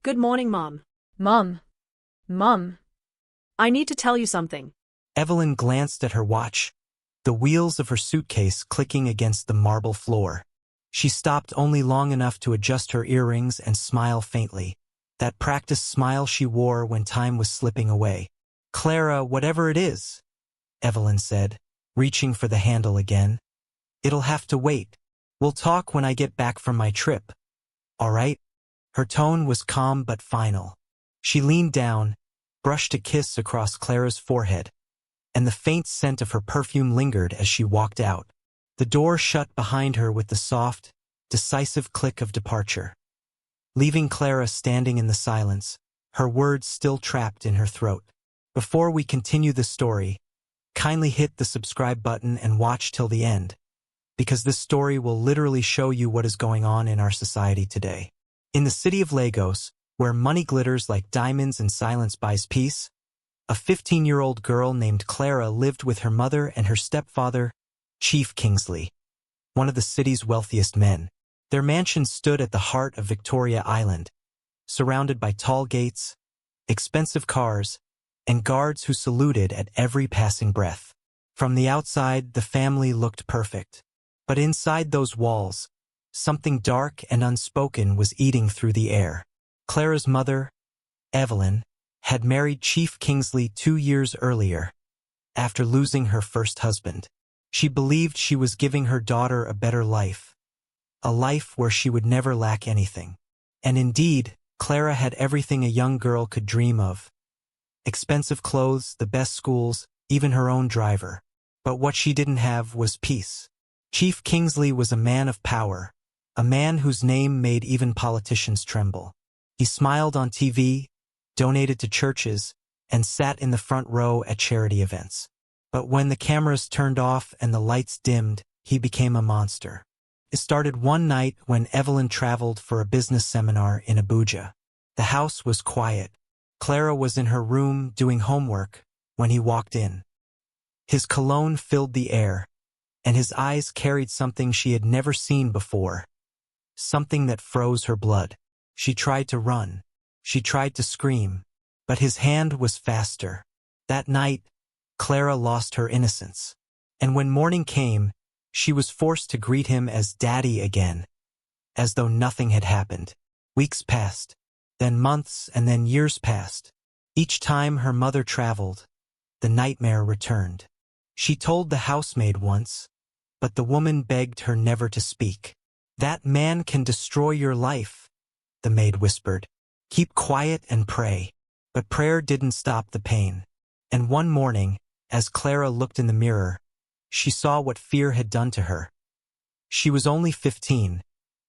Good morning, Mom. Mom. Mom. I need to tell you something. Evelyn glanced at her watch, the wheels of her suitcase clicking against the marble floor. She stopped only long enough to adjust her earrings and smile faintly, that practiced smile she wore when time was slipping away. "Clara, whatever it is," Evelyn said, reaching for the handle again. "It'll have to wait. We'll talk when I get back from my trip. All right?" Her tone was calm but final. She leaned down, brushed a kiss across Clara's forehead, and the faint scent of her perfume lingered as she walked out. The door shut behind her with the soft, decisive click of departure, leaving Clara standing in the silence, her words still trapped in her throat. Before we continue the story, kindly hit the subscribe button and watch till the end, because this story will literally show you what is going on in our society today. In the city of Lagos, where money glitters like diamonds and silence buys peace, a 15-year-old girl named Clara lived with her mother and her stepfather, Chief Kingsley, one of the city's wealthiest men. Their mansion stood at the heart of Victoria Island, surrounded by tall gates, expensive cars, and guards who saluted at every passing breath. From the outside, the family looked perfect. But inside those walls, something dark and unspoken was eating through the air. Clara's mother, Evelyn, had married Chief Kingsley 2 years earlier, after losing her first husband. She believed she was giving her daughter a better life, a life where she would never lack anything. And indeed, Clara had everything a young girl could dream of. Expensive clothes, the best schools, even her own driver. But what she didn't have was peace. Chief Kingsley was a man of power, a man whose name made even politicians tremble. He smiled on TV, donated to churches, and sat in the front row at charity events. But when the cameras turned off and the lights dimmed, he became a monster. It started one night when Evelyn traveled for a business seminar in Abuja. The house was quiet. Clara was in her room doing homework when he walked in. His cologne filled the air, and his eyes carried something she had never seen before, something that froze her blood. She tried to run. She tried to scream, but his hand was faster. That night, Clara lost her innocence. And when morning came, she was forced to greet him as Daddy again, as though nothing had happened. Weeks passed, then months, and then years passed. Each time her mother traveled, the nightmare returned. She told the housemaid once, but the woman begged her never to speak. "That man can destroy your life," the maid whispered. "Keep quiet and pray." But prayer didn't stop the pain. And one morning, as Clara looked in the mirror, she saw what fear had done to her. She was only 15,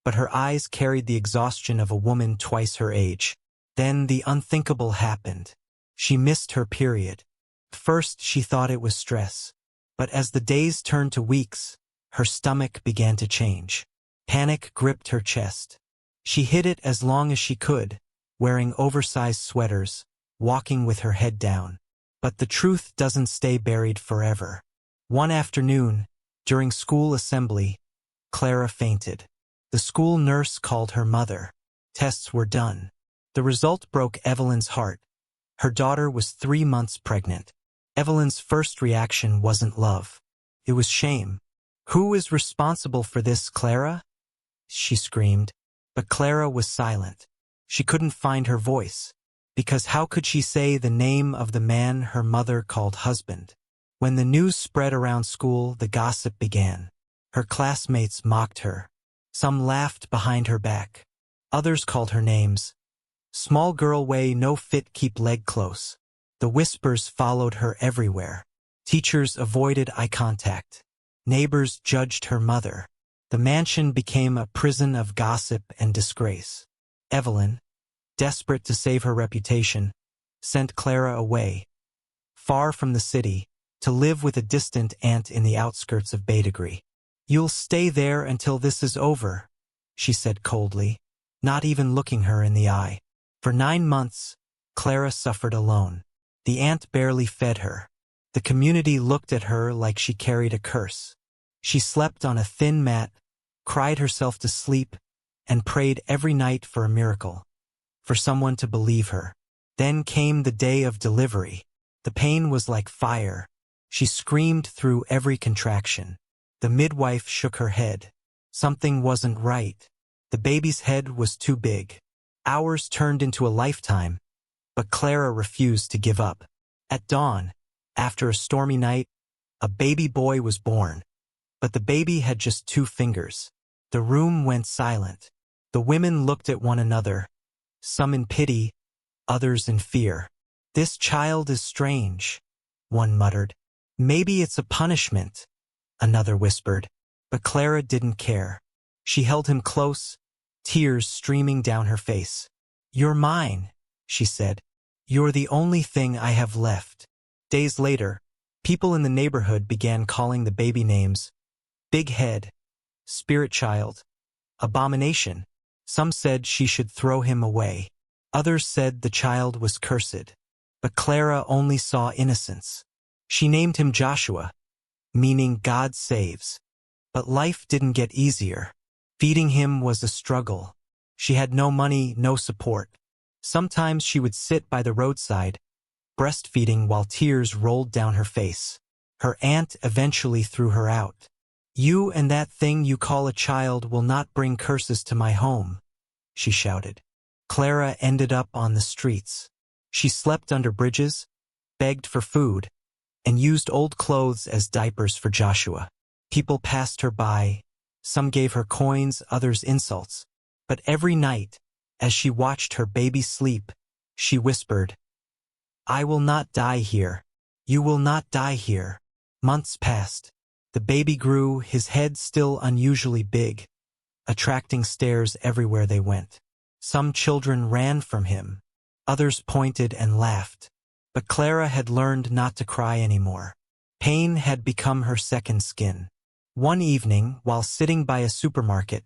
but her eyes carried the exhaustion of a woman twice her age. Then the unthinkable happened. She missed her period. First, she thought it was stress. But as the days turned to weeks, her stomach began to change. Panic gripped her chest. She hid it as long as she could, wearing oversized sweaters, walking with her head down. But the truth doesn't stay buried forever. One afternoon, during school assembly, Clara fainted. The school nurse called her mother. Tests were done. The result broke Evelyn's heart. Her daughter was 3 months pregnant. Evelyn's first reaction wasn't love. It was shame. "Who is responsible for this, Clara?" she screamed. But Clara was silent. She couldn't find her voice, because how could she say the name of the man her mother called husband? When the news spread around school, the gossip began. Her classmates mocked her. Some laughed behind her back. Others called her names. "Small girl way no fit, keep leg close." The whispers followed her everywhere. Teachers avoided eye contact. Neighbors judged her mother. The mansion became a prison of gossip and disgrace. Evelyn, desperate to save her reputation, sent Clara away, far from the city, to live with a distant aunt in the outskirts of Badagry. "You'll stay there until this is over," she said coldly, not even looking her in the eye. For 9 months, Clara suffered alone. The aunt barely fed her. The community looked at her like she carried a curse. She slept on a thin mat, cried herself to sleep, and prayed every night for a miracle. for someone to believe her. Then came the day of delivery. The pain was like fire. She screamed through every contraction. The midwife shook her head. Something wasn't right. The baby's head was too big. Hours turned into a lifetime, but Clara refused to give up. At dawn, after a stormy night, a baby boy was born. But the baby had just 2 fingers. The room went silent. The women looked at one another, some in pity, others in fear. "This child is strange," one muttered. "Maybe it's a punishment," another whispered. But Clara didn't care. She held him close, tears streaming down her face. "You're mine," she said. "You're the only thing I have left." Days later, people in the neighborhood began calling the baby names: Big Head, Spirit Child, Abomination. Some said she should throw him away. Others said the child was cursed. But Clara only saw innocence. She named him Joshua, meaning God saves. But life didn't get easier. Feeding him was a struggle. She had no money, no support. Sometimes she would sit by the roadside, breastfeeding while tears rolled down her face. Her aunt eventually threw her out. "You and that thing you call a child will not bring curses to my home," she shouted. Clara ended up on the streets. She slept under bridges, begged for food, and used old clothes as diapers for Joshua. People passed her by. Some gave her coins, others insults. But every night, as she watched her baby sleep, she whispered, "I will not die here. You will not die here." Months passed. The baby grew, his head still unusually big, attracting stares everywhere they went. Some children ran from him. Others pointed and laughed. But Clara had learned not to cry anymore. Pain had become her second skin. One evening, while sitting by a supermarket,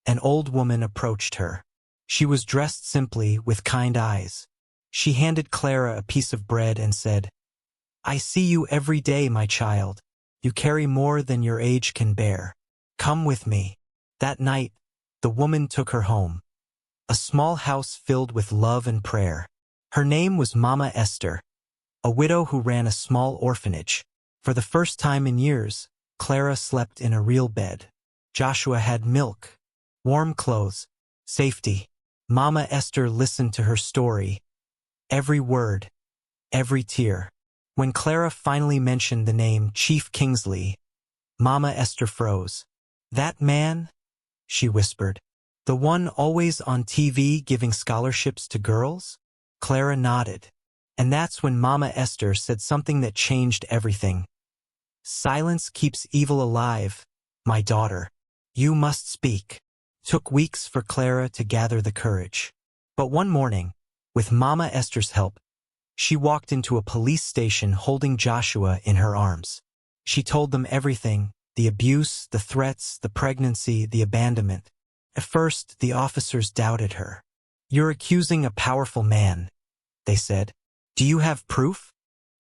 an old woman approached her. She was dressed simply, with kind eyes. She handed Clara a piece of bread and said, "I see you every day, my child. You carry more than your age can bear. Come with me." That night, the woman took her home. A small house filled with love and prayer. Her name was Mama Esther, a widow who ran a small orphanage. For the first time in years, Clara slept in a real bed. Joshua had milk, warm clothes, safety. Mama Esther listened to her story, every word, every tear. When Clara finally mentioned the name Chief Kingsley, Mama Esther froze. "That man?" she whispered. "The one always on TV giving scholarships to girls?" Clara nodded. And that's when Mama Esther said something that changed everything. "Silence keeps evil alive, my daughter. You must speak." Took weeks for Clara to gather the courage. But one morning, with Mama Esther's help, she walked into a police station holding Joshua in her arms. She told them everything: the abuse, the threats, the pregnancy, the abandonment. At first, the officers doubted her. "You're accusing a powerful man," they said. "Do you have proof?"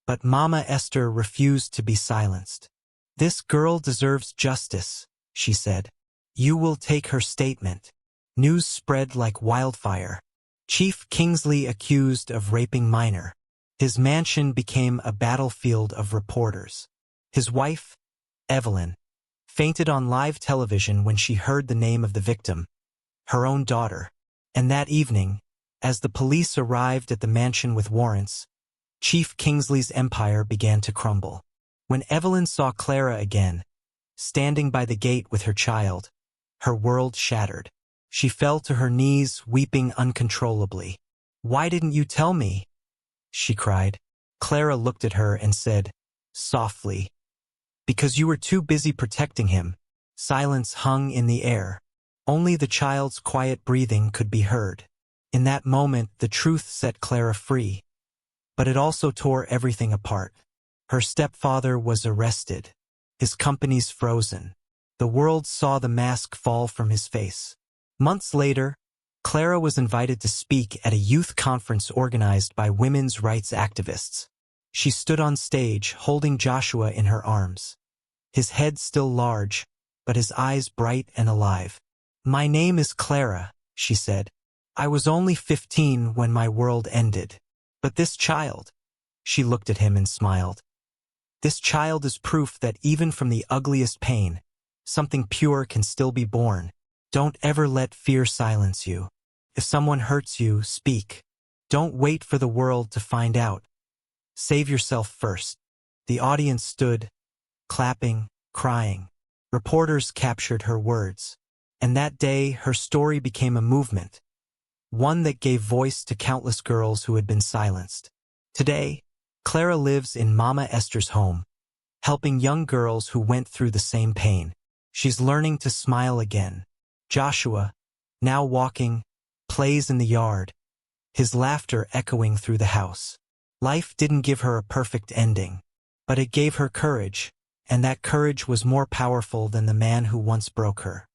But Mama Esther refused to be silenced. "This girl deserves justice," she said. "You will take her statement." News spread like wildfire. Chief Kingsley accused of raping minor. His mansion became a battlefield of reporters. His wife, Evelyn, fainted on live television when she heard the name of the victim, her own daughter. And that evening, as the police arrived at the mansion with warrants, Chief Kingsley's empire began to crumble. When Evelyn saw Clara again, standing by the gate with her child, her world shattered. She fell to her knees, weeping uncontrollably. "Why didn't you tell me?" she cried. Clara looked at her and said, softly, "Because you were too busy protecting him." Silence hung in the air. Only the child's quiet breathing could be heard. In that moment, the truth set Clara free. But it also tore everything apart. Her stepfather was arrested. His companies frozen. The world saw the mask fall from his face. Months later, Clara was invited to speak at a youth conference organized by women's rights activists. She stood on stage, holding Joshua in her arms. His head still large, but his eyes bright and alive. "My name is Clara," she said. I was only 15 when my world ended. But this child, she looked at him and smiled. This child is proof that even from the ugliest pain, something pure can still be born. Don't ever let fear silence you. If someone hurts you, speak. Don't wait for the world to find out. Save yourself first. The audience stood, clapping, crying. Reporters captured her words. And that day, her story became a movement. One that gave voice to countless girls who had been silenced. Today, Clara lives in Mama Esther's home, helping young girls who went through the same pain. She's learning to smile again. Joshua, now walking, plays in the yard, his laughter echoing through the house. Life didn't give her a perfect ending, but it gave her courage, and that courage was more powerful than the man who once broke her.